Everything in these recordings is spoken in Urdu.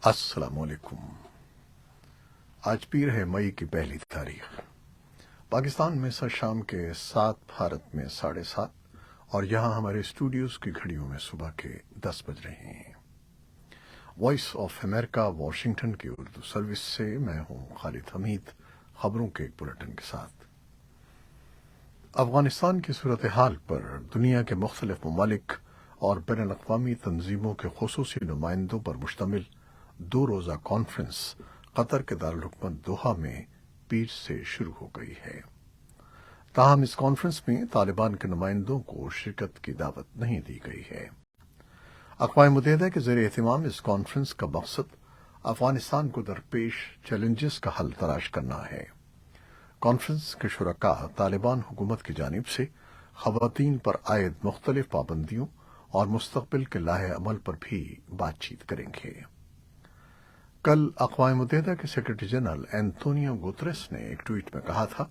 السلام علیکم۔ آج پیر ہے مئی کی پہلی تاریخ۔ پاکستان میں شام کے 7، بھارت میں 7:30، اور یہاں ہمارے اسٹوڈیوز کی گھڑیوں میں صبح کے 10 بج رہے ہیں۔ وائس آف امریکہ واشنگٹن کی اردو سروس سے میں ہوں خالد حمید، خبروں کے ایک بلٹن کے ساتھ۔ افغانستان کی صورتحال پر دنیا کے مختلف ممالک اور بین الاقوامی تنظیموں کے خصوصی نمائندوں پر مشتمل 2 روزہ کانفرنس قطر کے دارالحکومت دوحہ میں پیر سے شروع ہو گئی ہے۔ تاہم اس کانفرنس میں طالبان کے نمائندوں کو شرکت کی دعوت نہیں دی گئی ہے۔ اقوام متحدہ کے زیر اہتمام اس کانفرنس کا مقصد افغانستان کو درپیش چیلنجز کا حل تلاش کرنا ہے۔ کانفرنس کے شرکاء طالبان حکومت کی جانب سے خواتین پر عائد مختلف پابندیوں اور مستقبل کے لائحہ عمل پر بھی بات چیت کریں گے۔ کل اقوام متحدہ کے سیکرٹری جنرل اینتونیو گوتریس نے ایک ٹویٹ میں کہا تھا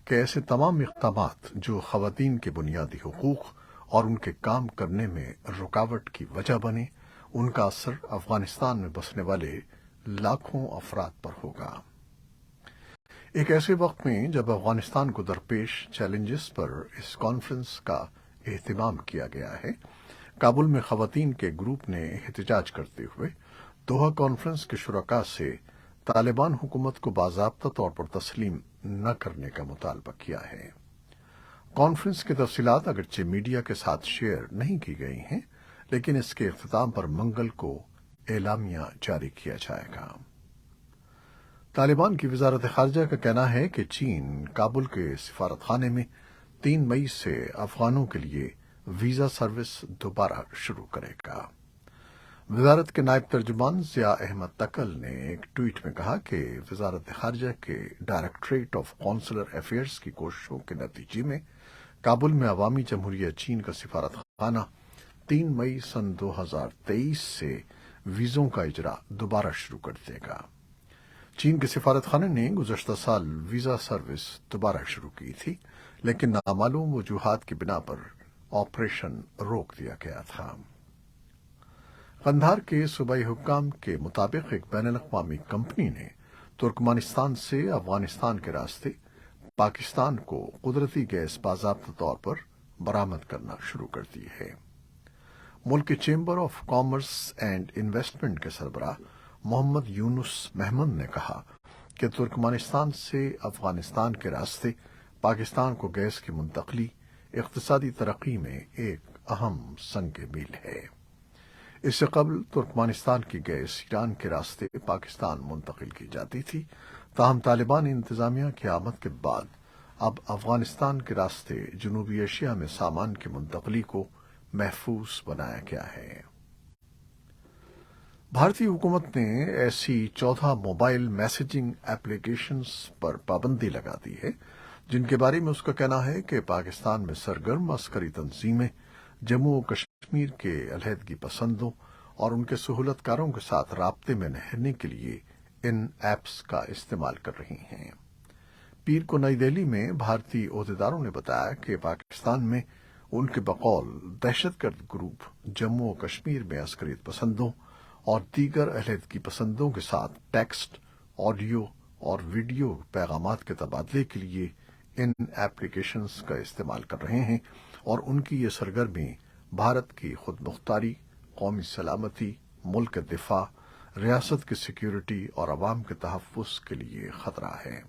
کہ ایسے تمام اقدامات جو خواتین کے بنیادی حقوق اور ان کے کام کرنے میں رکاوٹ کی وجہ بنے، ان کا اثر افغانستان میں بسنے والے لاکھوں افراد پر ہوگا۔ ایک ایسے وقت میں جب افغانستان کو درپیش چیلنجز پر اس کانفرنس کا اہتمام کیا گیا ہے، کابل میں خواتین کے گروپ نے احتجاج کرتے ہوئے دوحہ کانفرنس کے شرکاء سے طالبان حکومت کو باضابطہ طور پر تسلیم نہ کرنے کا مطالبہ کیا ہے۔ کانفرنس کی تفصیلات اگرچہ میڈیا کے ساتھ شیئر نہیں کی گئی ہیں، لیکن اس کے اختتام پر منگل کو اعلامیہ جاری کیا جائے گا۔ طالبان کی وزارت خارجہ کا کہنا ہے کہ چین کابل کے سفارت خانے میں 3 مئی سے افغانوں کے لیے ویزا سروس دوبارہ شروع کرے گا۔ وزارت کے نائب ترجمان ضیاء احمد تکل نے ایک ٹویٹ میں کہا کہ وزارت خارجہ کے ڈائریکٹوریٹ آف کونسلر افیئرز کی کوششوں کے نتیجے میں کابل میں عوامی جمہوریہ چین کا سفارت خانہ 3 مئی سن 2023 سے ویزوں کا اجرا دوبارہ شروع کر دے گا۔ چین کے سفارت خانے نے گزشتہ سال ویزا سروس دوبارہ شروع کی تھی، لیکن نامعلوم وجوہات کی بنا پر آپریشن روک دیا گیا تھا۔ قندھار کے صوبائی حکام کے مطابق ایک بین الاقوامی کمپنی نے ترکمانستان سے افغانستان کے راستے پاکستان کو قدرتی گیس باضابطہ طور پر برآمد کرنا شروع کر دی ہے۔ ملک کے chamber of commerce and investment کے سربراہ محمد یونس محمد نے کہا کہ ترکمانستان سے افغانستان کے راستے پاکستان کو گیس کی منتقلی اقتصادی ترقی میں ایک اہم سنگ میل ہے۔ اس سے قبل ترکمانستان کی گیس ایران کے راستے پاکستان منتقل کی جاتی تھی، تاہم طالبان انتظامیہ کی آمد کے بعد اب افغانستان کے راستے جنوبی ایشیا میں سامان کی منتقلی کو محفوظ بنایا گیا ہے۔ بھارتی حکومت نے ایسی 14 موبائل میسیجنگ ایپلیکیشنز پر پابندی لگا دی ہے جن کے بارے میں اس کا کہنا ہے کہ پاکستان میں سرگرم عسکری تنظیمیں جموں و کشمیر کے علیحدگی پسندوں اور ان کے سہولت کاروں کے ساتھ رابطے میں رہنے کے لیے ان ایپس کا استعمال کر رہی ہیں۔ پیر کو نئی دہلی میں بھارتی عہدیداروں نے بتایا کہ پاکستان میں ان کے بقول دہشت گرد گروپ جموں و کشمیر میں عسکری پسندوں اور دیگر علیحدگی پسندوں کے ساتھ ٹیکسٹ، آڈیو اور ویڈیو پیغامات کے تبادلے کے لیے ان ایپلیکیشنز کا استعمال کر رہے ہیں، اور ان کی یہ سرگرمی بھارت کی خود مختاری، قومی سلامتی، ملک کے دفاع، ریاست کی سیکیورٹی اور عوام کے تحفظ کے لیے خطرہ ہے۔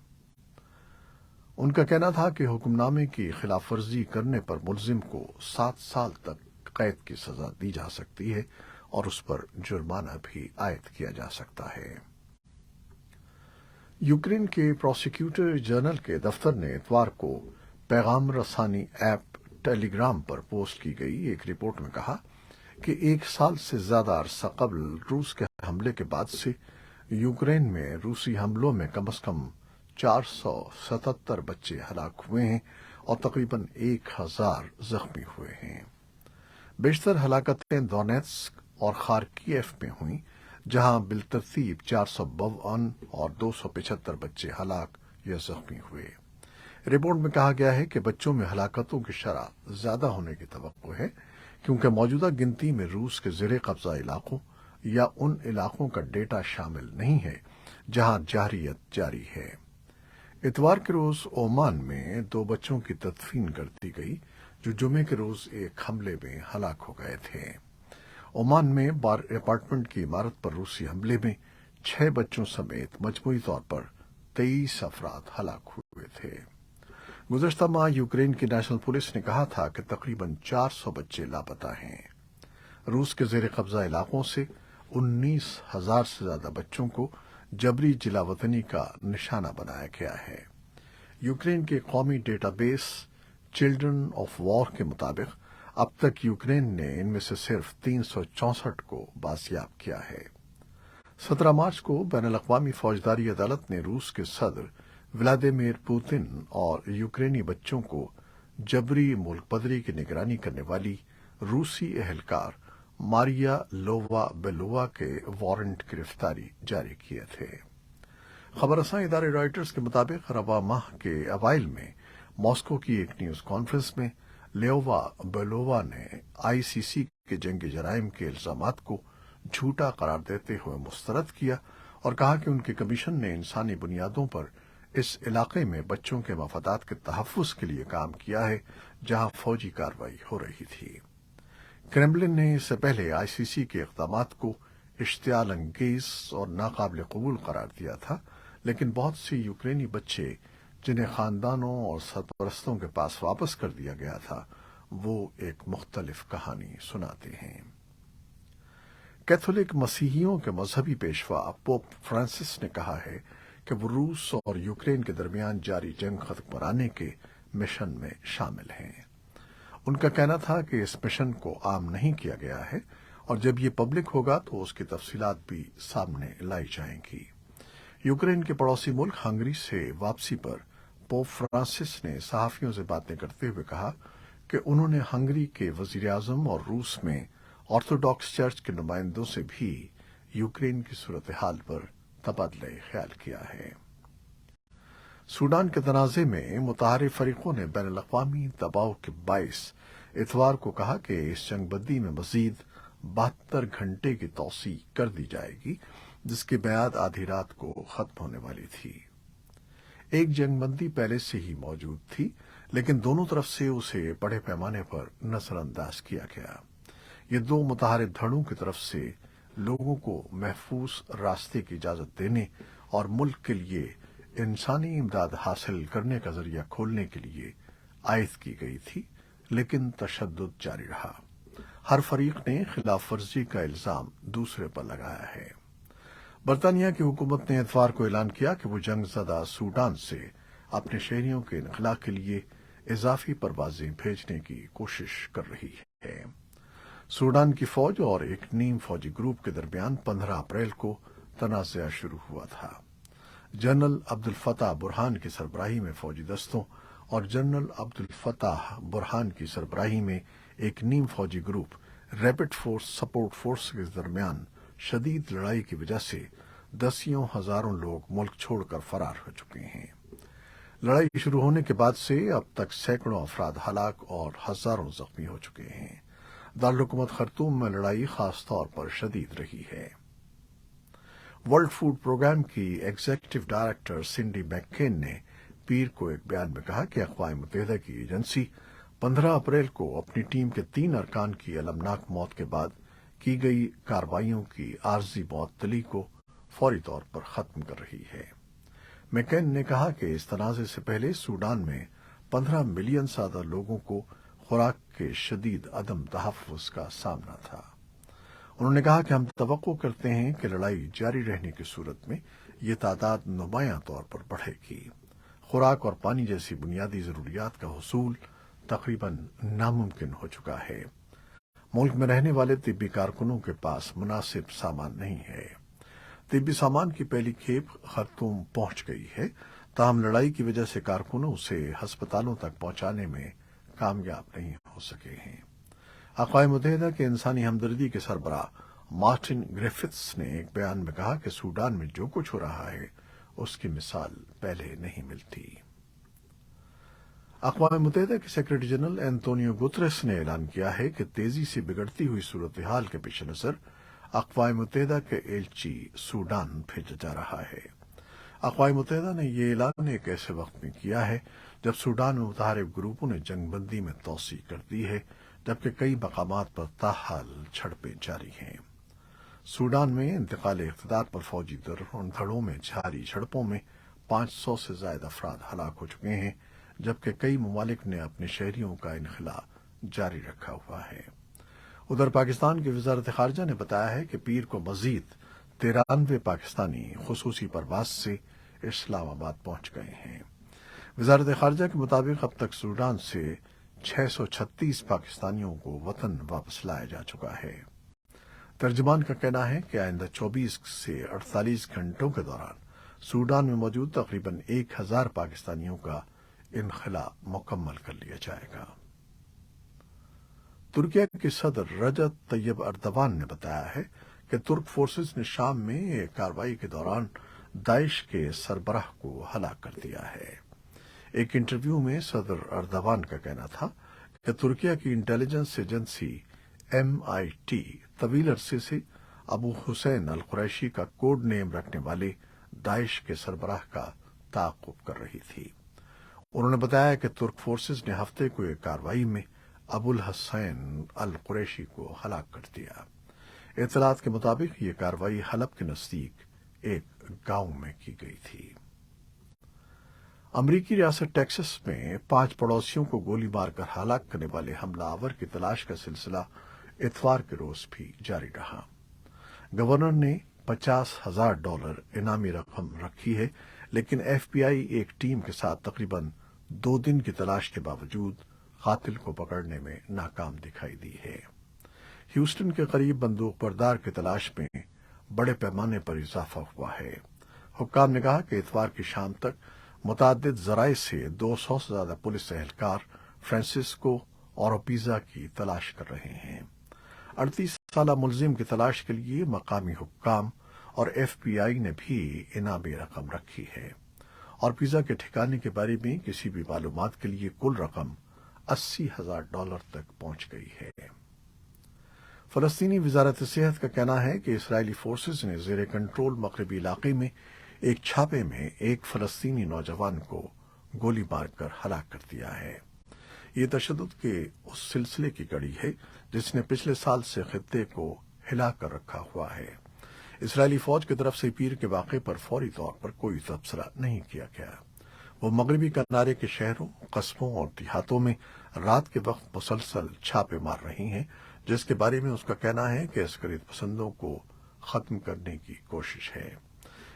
ان کا کہنا تھا کہ حکم نامے کی خلاف ورزی کرنے پر ملزم کو 7 سال تک قید کی سزا دی جا سکتی ہے اور اس پر جرمانہ بھی عائد کیا جا سکتا ہے۔ یوکرین کے پروسیکیوٹر جنرل کے دفتر نے اتوار کو پیغام رسانی ایپ ٹیلی گرام پر پوسٹ کی گئی ایک رپورٹ میں کہا کہ 1 سال سے زیادہ عرصہ قبل روس کے حملے کے بعد سے یوکرین میں روسی حملوں میں کم از کم 477 بچے ہلاک ہوئے ہیں اور تقریباً 1000 زخمی ہوئے ہیں۔ بیشتر ہلاکتیں دونیتسک اور خارکیف میں ہوئیں، جہاں بالترتیب 452 اور 275 بچے ہلاک یا زخمی ہوئے۔ رپورٹ میں کہا گیا ہے کہ بچوں میں ہلاکتوں کی شرح زیادہ ہونے کی توقع ہے، کیونکہ موجودہ گنتی میں روس کے زیر قبضہ علاقوں یا ان علاقوں کا ڈیٹا شامل نہیں ہے جہاں جارحیت جاری ہے۔ اتوار کے روز عمان میں 2 بچوں کی تدفین کر دی گئی جو جمعے کے روز ایک حملے میں ہلاک ہو گئے تھے۔ عمان میں بار اپارٹمنٹ کی عمارت پر روسی حملے میں 6 بچوں سمیت مجموعی طور پر 23 افراد ہلاک ہوئے تھے۔ گزشتہ ماہ یوکرین کی نیشنل پولیس نے کہا تھا کہ تقریباً 400 بچے لاپتہ ہیں۔ روس کے زیر قبضہ علاقوں سے 19,000 سے زیادہ بچوں کو جبری جلا وطنی کا نشانہ بنایا گیا ہے۔ یوکرین کے قومی data base children of war کے مطابق اب تک یوکرین نے ان میں سے صرف 364 کو بازیاب کیا ہے۔ 17 مارچ کو بین الاقوامی فوجداری عدالت نے روس کے صدر ولادیمیر پوتن اور یوکرینی بچوں کو جبری ملک بدری کی نگرانی کرنے والی روسی اہلکار ماریا لووا بیلووا کے وارنٹ گرفتاری جاری کیے تھے۔ خبر رساں ادارے رائٹرز کے مطابق رواں ماہ کے اوائل میں ماسکو کی ایک نیوز کانفرنس میں لیووا بیلووا نے آئی سی سی کے جنگی جرائم کے الزامات کو جھوٹا قرار دیتے ہوئے مسترد کیا اور کہا کہ ان کے کمیشن نے انسانی بنیادوں پر اس علاقے میں بچوں کے مفادات کے تحفظ کے لیے کام کیا ہے جہاں فوجی کارروائی ہو رہی تھی۔ کرملن نے اس سے پہلے آئی سی سی کے اقدامات کو اشتعال انگیز اور ناقابل قبول قرار دیا تھا، لیکن بہت سے یوکرینی بچے جنہیں خاندانوں اور سرپرستوں کے پاس واپس کر دیا گیا تھا وہ ایک مختلف کہانی سناتے ہیں۔ کیتھولک مسیحیوں کے مذہبی پیشوا پوپ فرانسس نے کہا ہے کہ وہ روس اور یوکرین کے درمیان جاری جنگ ختم کرانے کے مشن میں شامل ہیں۔ ان کا کہنا تھا کہ اس مشن کو عام نہیں کیا گیا ہے اور جب یہ پبلک ہوگا تو اس کی تفصیلات بھی سامنے لائی جائیں گی۔ یوکرین کے پڑوسی ملک ہنگری سے واپسی پر پوپ فرانسس نے صحافیوں سے باتیں کرتے ہوئے کہا کہ انہوں نے ہنگری کے وزیر اعظم اور روس میں آرتھوڈاکس چرچ کے نمائندوں سے بھی یوکرین کی صورتحال پر تبادلہ خیال کیا ہے۔ سوڈان کے تنازع میں متحارب فریقوں نے بین الاقوامی دباؤ کے باعث اتوار کو کہا کہ اس جنگ بندی میں مزید 72 گھنٹے کی توسیع کر دی جائے گی، جس کی میعاد آدھی رات کو ختم ہونے والی تھی۔ ایک جنگ بندی پہلے سے ہی موجود تھی، لیکن دونوں طرف سے اسے بڑے پیمانے پر نظر انداز کیا گیا۔ یہ 2 متحارب دھڑوں کی طرف سے لوگوں کو محفوظ راستے کی اجازت دینے اور ملک کے لیے انسانی امداد حاصل کرنے کا ذریعہ کھولنے کے لیے عائد کی گئی تھی، لیکن تشدد جاری رہا۔ ہر فریق نے خلاف ورزی کا الزام دوسرے پر لگایا ہے۔ برطانیہ کی حکومت نے اتوار کو اعلان کیا کہ وہ جنگ زدہ سوڈان سے اپنے شہریوں کے انخلاء کے لیے اضافی پروازیں بھیجنے کی کوشش کر رہی ہے۔ سوڈان کی فوج اور ایک نیم فوجی گروپ کے درمیان 15 اپریل کو تنازع شروع ہوا تھا۔ جنرل عبد الفتاح برہان کی سربراہی میں فوجی دستوں اور جنرل عبد الفتاح برہان کی سربراہی میں ایک نیم فوجی group rapid force support force کے درمیان شدید لڑائی کی وجہ سے دسیوں ہزاروں لوگ ملک چھوڑ کر فرار ہو چکے ہیں۔ لڑائی شروع ہونے کے بعد سے اب تک سینکڑوں افراد ہلاک اور ہزاروں زخمی ہو چکے ہیں۔ دارالحکومت خرطوم میں لڑائی خاص طور پر شدید رہی ہے۔ ورلڈ فوڈ پروگرام کی ایگزیکٹو ڈائریکٹر سنڈی میک کین نے پیر کو ایک بیان میں کہا کہ اقوام متحدہ کی ایجنسی 15 اپریل کو اپنی ٹیم کے 3 ارکان کی المناک موت کے بعد کی گئی کارروائیوں کی عارضی معطلی کو فوری طور پر ختم کر رہی ہے۔ میکین نے کہا کہ اس تنازع سے پہلے سوڈان میں 15 ملین سے زیادہ لوگوں کو خوراک کے شدید عدم تحفظ کا سامنا تھا۔ انہوں نے کہا کہ ہم توقع کرتے ہیں کہ لڑائی جاری رہنے کی صورت میں یہ تعداد نمایاں طور پر بڑھے گی۔ خوراک اور پانی جیسی بنیادی ضروریات کا حصول تقریباً ناممکن ہو چکا ہے۔ ملک میں رہنے والے طبی کارکنوں کے پاس مناسب سامان نہیں ہے۔ طبی سامان کی پہلی کھیپ خرطوم پہنچ گئی ہے، تاہم لڑائی کی وجہ سے کارکنوں اسے ہسپتالوں تک پہنچانے میں کامیاب نہیں ہو سکے ہیں۔ اقوام متحدہ کے انسانی ہمدردی کے سربراہ مارٹن گریفتھس نے ایک بیان میں کہا کہ سوڈان میں جو کچھ ہو رہا ہے اس کی مثال پہلے نہیں ملتی۔ اقوام متحدہ کے سیکرٹری جنرل اینتونیو گتریس نے اعلان کیا ہے کہ تیزی سے بگڑتی ہوئی صورتحال کے پیش نظر اقوام متحدہ کے ایلچی سوڈان بھیجا جا رہا ہے۔ اقوام متحدہ نے یہ اعلان ایک ایسے وقت میں کیا ہے جب سوڈان میں متحارب گروپوں نے جنگ بندی میں توسیع کر دی ہے، جبکہ کئی مقامات پر تاحال جھڑپیں جاری ہیں۔ سوڈان میں انتقال اقتدار پر فوجی دھڑوں میں جاری جھڑپوں میں 500 سے زائد افراد ہلاک ہو چکے ہیں، جبکہ کئی ممالک نے اپنے شہریوں کا انخلا جاری رکھا ہوا ہے۔ ادھر پاکستان کی وزارت خارجہ نے بتایا ہے کہ پیر کو مزید 93 پاکستانی خصوصی پرواز سے اسلام آباد پہنچ گئے ہیں۔ وزارت خارجہ کے مطابق اب تک سوڈان سے 636 پاکستانیوں کو وطن واپس لایا جا چکا ہے۔ ترجمان کا کہنا ہے کہ آئندہ 24 سے 48 گھنٹوں کے دوران سوڈان میں موجود تقریباً 1000 پاکستانیوں کا انخلا مکمل کر لیا جائے گا۔ ترکیہ کے صدر رجب طیب اردوان نے بتایا ہے کہ ترک فورسز نے شام میں ایک کارروائی کے دوران داعش کے سربراہ کو ہلاک کر دیا ہے۔ ایک انٹرویو میں صدر اردوان کا کہنا تھا کہ ترکیہ کی انٹیلیجنس ایجنسی MIT طویل عرصے سے ابو حسین القریشی کا کوڈ نیم رکھنے والے داعش کے سربراہ کا تعاقب کر رہی تھی۔ انہوں نے بتایا کہ ترک فورسز نے ہفتے کو ایک کارروائی میں ابو الحسین القریشی کو ہلاک کر دیا۔ اطلاعات کے مطابق یہ کارروائی حلب کے نزدیک ایک گاؤں میں کی گئی تھی۔ امریکی ریاست ٹیکساس میں 5 پڑوسیوں کو گولی مار کر ہلاک کرنے والے حملہ آور کی تلاش کا سلسلہ اتوار کے روز بھی جاری رہا۔ گورنر نے $50,000 انعامی رقم رکھی ہے، لیکن FBI ایک ٹیم کے ساتھ تقریباً 2 دن کی تلاش کے باوجود قاتل کو پکڑنے میں ناکام دکھائی دی ہے۔ ہیوسٹن کے قریب بندوق بردار کی تلاش میں بڑے پیمانے پر اضافہ ہوا ہے۔ حکام نے کہا کہ اتوار کی شام تک متعدد ذرائع سے 200 سے زیادہ پولیس اہلکار فرانسسکو اوروپیزا کی تلاش کر رہے ہیں۔ 38 سالہ ملزم کی تلاش کے لیے مقامی حکام اور FBI نے بھی انعامی رقم رکھی ہے۔ اور پیزا کے ٹھکانے کے بارے میں کسی بھی معلومات کے لیے کل رقم $80,000 تک پہنچ گئی ہے۔ فلسطینی وزارت صحت کا کہنا ہے کہ اسرائیلی فورسز نے زیر کنٹرول مغربی علاقے میں ایک چھاپے میں ایک فلسطینی نوجوان کو گولی مار کر ہلاک کر دیا ہے۔ یہ تشدد کے اس سلسلے کی کڑی ہے جس نے پچھلے سال سے خطے کو ہلا کر رکھا ہوا ہے۔ اسرائیلی فوج کی طرف سے پیر کے واقعے پر فوری طور پر کوئی تبصرہ نہیں کیا گیا۔ وہ مغربی کنارے کے شہروں، قصبوں اور دیہاتوں میں رات کے وقت مسلسل چھاپے مار رہی ہیں، جس کے بارے میں اس کا کہنا ہے کہ عسکریت پسندوں کو ختم کرنے کی کوشش ہے۔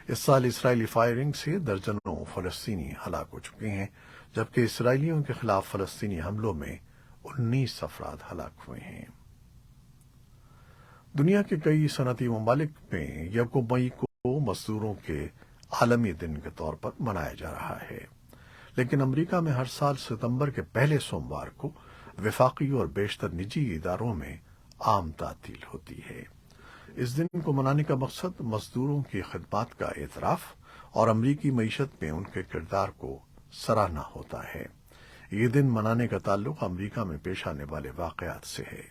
اس سال اسرائیلی فائرنگ سے درجنوں فلسطینی ہلاک ہو چکے ہیں، جبکہ اسرائیلیوں کے خلاف فلسطینی حملوں میں 19 افراد ہلاک ہوئے ہیں۔ دنیا کے کئی صنعتی ممالک میں 1 مئی کو مزدوروں کے عالمی دن کے طور پر منایا جا رہا ہے، لیکن امریکہ میں ہر سال ستمبر کے پہلے سوموار کو وفاقی اور بیشتر نجی اداروں میں عام تعطیل ہوتی ہے۔ اس دن کو منانے کا مقصد مزدوروں کی خدمات کا اعتراف اور امریکی معیشت میں ان کے کردار کو سراہنا ہوتا ہے۔ یہ دن منانے کا تعلق امریکہ میں پیش آنے والے واقعات سے ہے۔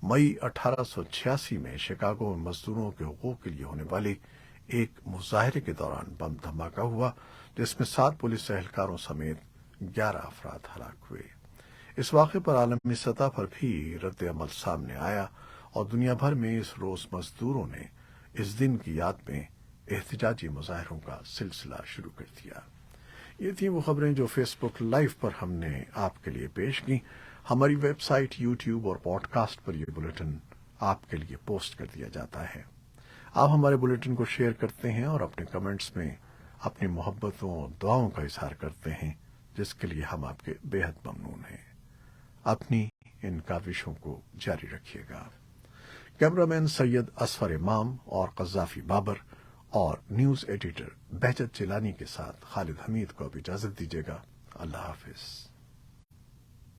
مئی 1886 میں شکاگو میں مزدوروں کے حقوق کے لیے ہونے والے ایک مظاہرے کے دوران بم دھماکہ ہوا، جس میں 7 پولیس اہلکاروں سمیت 11 افراد ہلاک ہوئے۔ اس واقعے پر عالمی سطح پر بھی رد عمل سامنے آیا اور دنیا بھر میں اس روز مزدوروں نے اس دن کی یاد میں احتجاجی مظاہروں کا سلسلہ شروع کر دیا۔ یہ تھیں وہ خبریں جو فیس بک لائیو پر ہم نے آپ کے لیے پیش کی۔ ہماری ویب سائٹ، یوٹیوب اور پوڈ کاسٹ پر یہ بلیٹن آپ کے لیے پوسٹ کر دیا جاتا ہے۔ آپ ہمارے بلیٹن کو شیئر کرتے ہیں اور اپنے کمنٹس میں اپنی محبتوں اور دعاؤں کا اظہار کرتے ہیں، جس کے لیے ہم آپ کے بے حد ممنون ہیں۔ اپنی ان کاوشوں کو جاری رکھیے گا۔ کیمرامین سید اصفر امام اور قذافی بابر اور نیوز ایڈیٹر بہجت جیلانی کے ساتھ خالد حمید کو اب اجازت دیجیے گا۔ اللہ حافظ۔